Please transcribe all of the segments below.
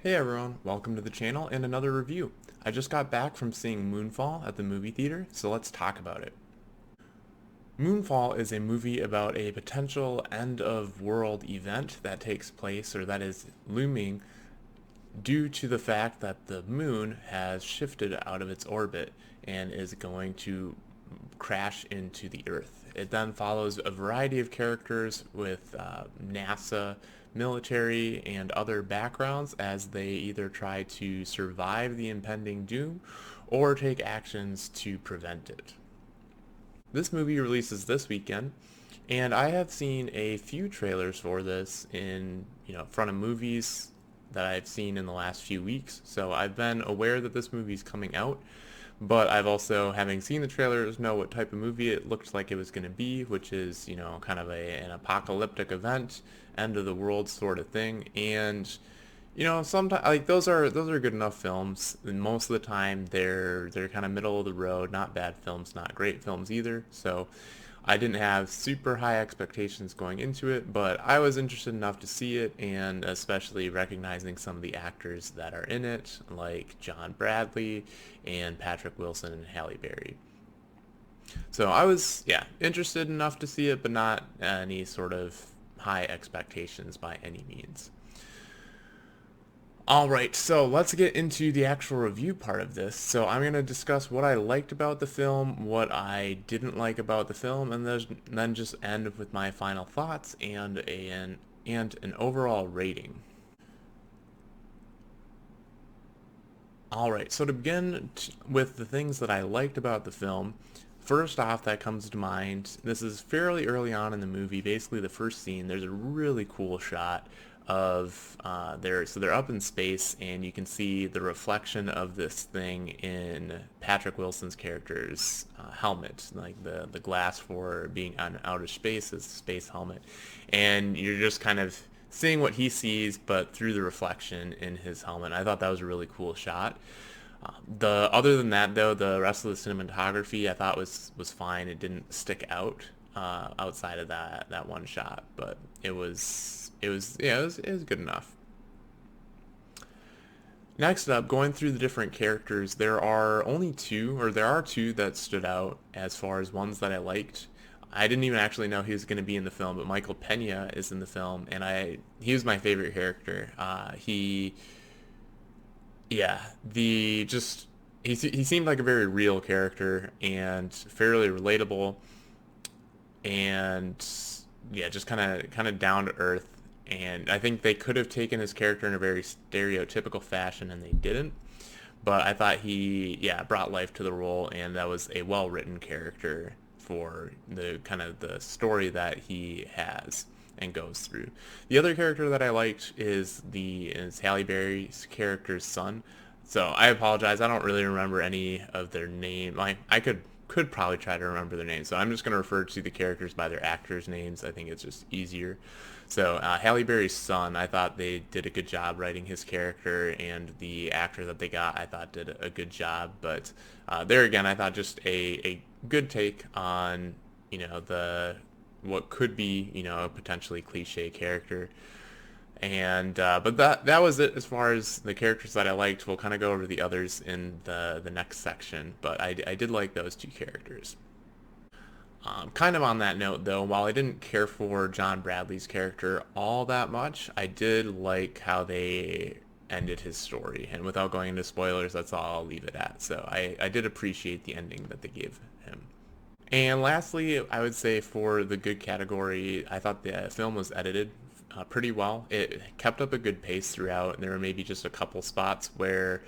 Hey everyone, welcome to the channel and another review. I just got back from seeing Moonfall at the movie theater, so let's talk about it. Moonfall is a movie about a potential end-of-world event that takes place, or that is looming, due to the fact that the moon has shifted out of its orbit and is going to crash into the Earth. It then follows a variety of characters with NASA, military, and other backgrounds as they either try to survive the impending doom or take actions to prevent it. This movie releases this weekend, and I have seen a few trailers for this in front of movies that I've seen in the last few weeks. So I've been aware that this movie is coming out, but I've also, having seen the trailers, know what type of movie it looked like it was going to be, which is, kind of an apocalyptic event, end of the world sort of thing. And sometimes like those are good enough films. And most of the time, they're kind of middle of the road, not bad films, not great films either. So I didn't have super high expectations going into it, but I was interested enough to see it, and especially recognizing some of the actors that are in it, like John Bradley and Patrick Wilson and Halle Berry. So I was, interested enough to see it, but not any sort of high expectations by any means. Alright, so let's get into the actual review part of this. So I'm going to discuss what I liked about the film, what I didn't like about the film, and then just end with my final thoughts and an overall rating. Alright, so to begin with the things that I liked about the film, first off that comes to mind, this is fairly early on in the movie, basically the first scene, there's a really cool shot of they're up in space, and you can see the reflection of this thing in Patrick Wilson's character's helmet, like the glass for being on outer space is the space helmet, and you're just kind of seeing what he sees but through the reflection in his helmet. I thought that was a really cool shot. The other than that though, the rest of the cinematography I thought was fine. It didn't stick out outside of that one shot, but it was good enough. Next up, going through the different characters, there are two that stood out as far as ones that I liked. I didn't even actually know he was going to be in the film, but Michael Pena is in the film, and he was my favorite character. Yeah, he seemed like a very real character and fairly relatable, and yeah, just kind of down to earth. And I think they could have taken his character in a very stereotypical fashion, and they didn't. But I thought he, brought life to the role, and that was a well-written character for the kind of the story that he has and goes through. The other character that I liked is Halle Berry's character's son. So I apologize, I don't really remember any of their name. I could probably try to remember their names, so I'm just going to refer to the characters by their actors' names. I think it's just easier. So Halle Berry's son, I thought they did a good job writing his character, and the actor that they got, I thought did a good job. But there again, I thought just a good take on the what could be a potentially cliche character. And but that was it as far as the characters that I liked. We'll kind of go over the others in the next section, but I did like those two characters. Kind of on that note though, while I didn't care for John Bradley's character all that much, I did like how they ended his story, and without going into spoilers, that's all I'll leave it at. So I did appreciate the ending that they gave him. And lastly, I would say for the good category, I thought the film was edited pretty well. It kept up a good pace throughout. There were maybe just a couple spots where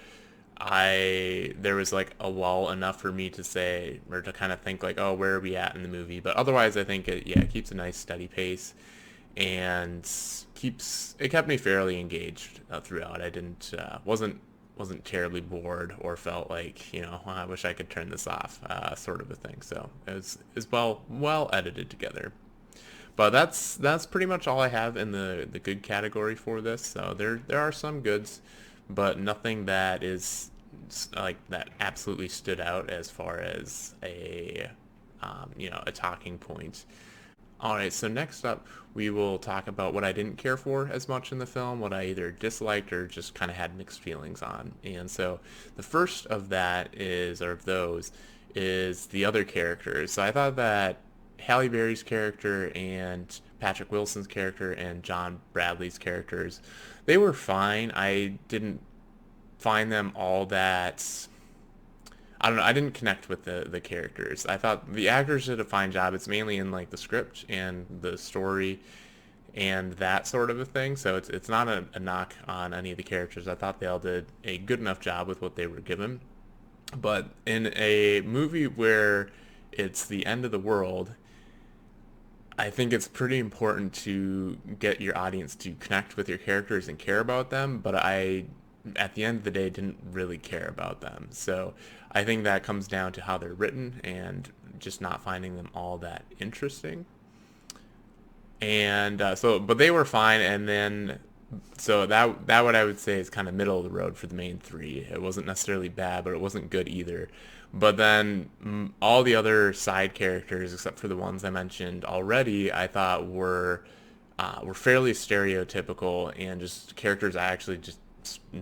there was like a lull enough for me to say, or to kind of think like, oh, where are we at in the movie? But otherwise, I think it keeps a nice steady pace, and it kept me fairly engaged throughout. I didn't wasn't terribly bored or felt like I wish I could turn this off, sort of a thing. So it was well edited together. But that's pretty much all I have in the good category for this. So there are some goods, but nothing that is like that absolutely stood out as far as a talking point. Alright, so next up we will talk about what I didn't care for as much in the film, what I either disliked or just kind of had mixed feelings on. And so the first of that is, or of those, is the other characters. So I thought that Halle Berry's character and Patrick Wilson's character and John Bradley's characters, they were fine. I didn't find them all that, I don't know. I didn't connect with the characters. I thought the actors did a fine job. It's mainly in like the script and the story and that sort of a thing. So it's not a knock on any of the characters. I thought they all did a good enough job with what they were given. But in a movie where it's the end of the world, I think it's pretty important to get your audience to connect with your characters and care about them, but I, at the end of the day, didn't really care about them. So I think that comes down to how they're written and just not finding them all that interesting. And but they were fine, and then so that what I would say is kind of middle of the road for the main three. It wasn't necessarily bad, but it wasn't good either. But then all the other side characters, except for the ones I mentioned already, I thought were fairly stereotypical and just characters I actually just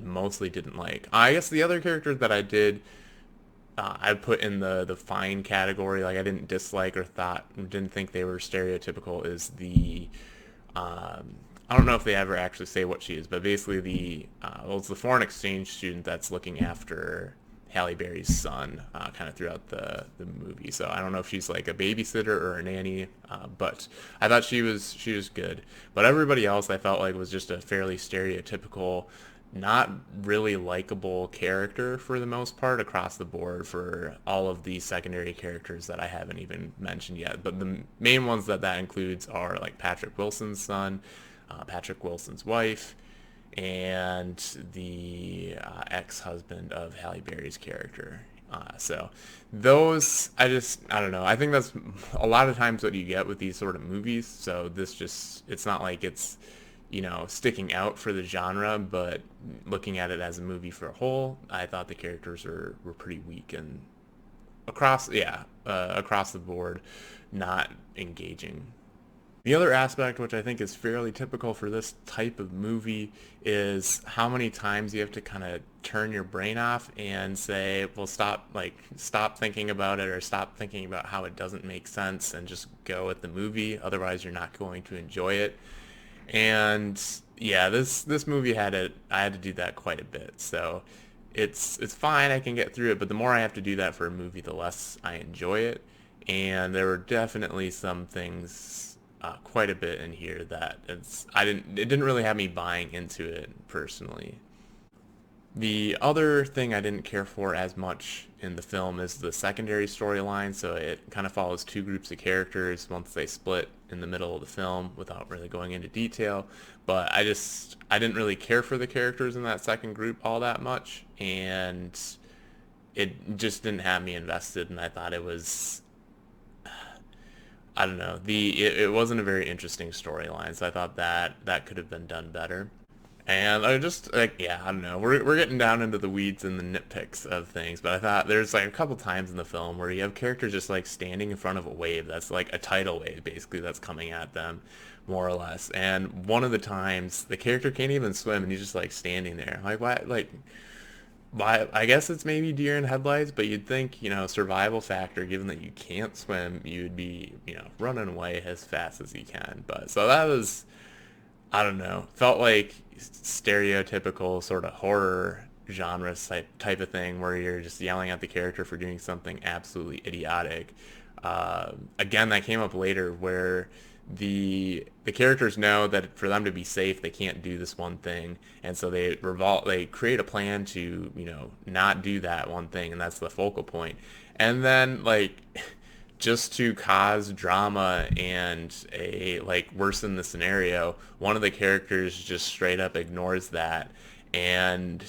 mostly didn't like. I guess the other characters that I did I put in the fine category, like I didn't dislike or didn't think they were stereotypical, is the I don't know if they ever actually say what she is, but basically well, it's the foreign exchange student that's looking after Halle Berry's son kind of throughout the movie. So I don't know if she's like a babysitter or a nanny, but I thought she was good. But everybody else I felt like was just a fairly stereotypical, not really likable character for the most part across the board for all of the secondary characters that I haven't even mentioned yet. But the main ones that includes are like Patrick Wilson's son, Patrick Wilson's wife, and the ex-husband of Halle Berry's character. So those, I don't know. I think that's a lot of times what you get with these sort of movies. So this just, it's not like it's, sticking out for the genre, but looking at it as a movie for a whole, I thought the characters were pretty weak and across the board, not engaging. The other aspect, which I think is fairly typical for this type of movie, is how many times you have to kind of turn your brain off and say, well, stop thinking about it, or stop thinking about how it doesn't make sense, and just go with the movie. Otherwise, you're not going to enjoy it. And yeah, this movie I had to do that quite a bit. So it's fine, I can get through it, but the more I have to do that for a movie, the less I enjoy it. And there were definitely some things, quite a bit in here that it didn't really have me buying into it personally. The other thing I didn't care for as much in the film is the secondary storyline. So it kind of follows two groups of characters once they split in the middle of the film without really going into detail. But I didn't really care for the characters in that second group all that much, and it just didn't have me invested. And I thought it was, I don't know, it wasn't a very interesting storyline. So I thought that could have been done better. And I just like, yeah, I don't know. We're getting down into the weeds and the nitpicks of things, but I thought there's like a couple times in the film where you have characters just like standing in front of a wave that's like a tidal wave basically that's coming at them, more or less. And one of the times the character can't even swim and he's just like standing there. Like why? Like why? I guess it's maybe deer in headlights, but you'd think, survival factor, given that you can't swim, you'd be running away as fast as you can. But so that was, I don't know, felt like stereotypical sort of horror genre type of thing where you're just yelling at the character for doing something absolutely idiotic. Again, that came up later where the characters know that for them to be safe, they can't do this one thing, and so they create a plan to not do that one thing, and that's the focal point. And then like just to cause drama and worsen the scenario, one of the characters just straight up ignores that. And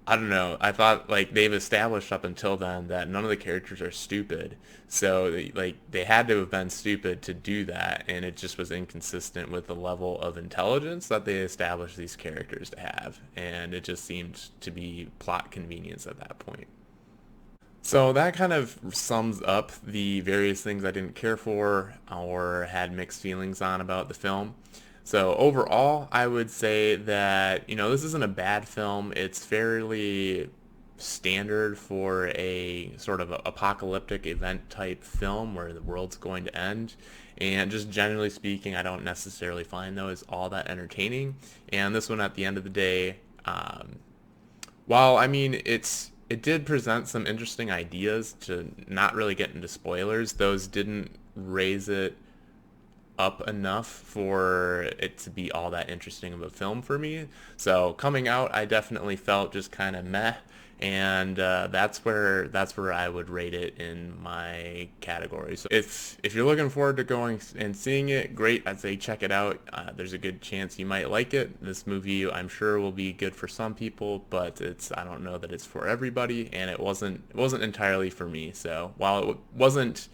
I don't know, I thought like they've established up until then that none of the characters are stupid. So they had to have been stupid to do that, and it just was inconsistent with the level of intelligence that they established these characters to have. And it just seemed to be plot convenience at that point. So that kind of sums up the various things I didn't care for or had mixed feelings on about the film. So overall, I would say that, this isn't a bad film. It's fairly standard for a sort of apocalyptic event type film where the world's going to end. And just generally speaking, I don't necessarily find those all that entertaining. And this one, at the end of the day, while I mean it did present some interesting ideas, to not really get into spoilers. Those didn't raise it up enough for it to be all that interesting of a film for me. So coming out, I definitely felt just kind of meh, and that's where I would rate it in my category. So if you're looking forward to going and seeing it, great. I'd say check it out. There's a good chance you might like it. This movie, I'm sure, will be good for some people, but I don't know that it's for everybody, and it wasn't entirely for me. So while it wasn't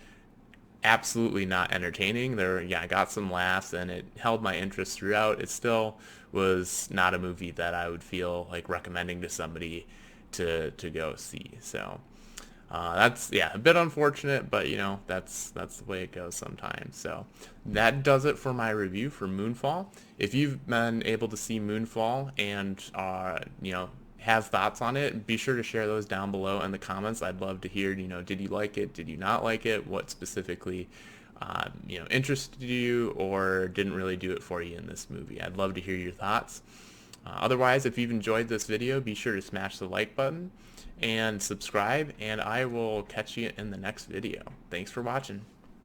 absolutely not entertaining. I got some laughs and it held my interest throughout. It still was not a movie that I would feel like recommending to somebody to go see. So that's a bit unfortunate, but that's the way it goes sometimes. So that does it for my review for Moonfall. If you've been able to see Moonfall and have thoughts on it, be sure to share those down below in the comments. I'd love to hear, did you like it? Did you not like it? What specifically, interested you or didn't really do it for you in this movie? I'd love to hear your thoughts. Otherwise, if you've enjoyed this video, be sure to smash the like button and subscribe, and I will catch you in the next video. Thanks for watching.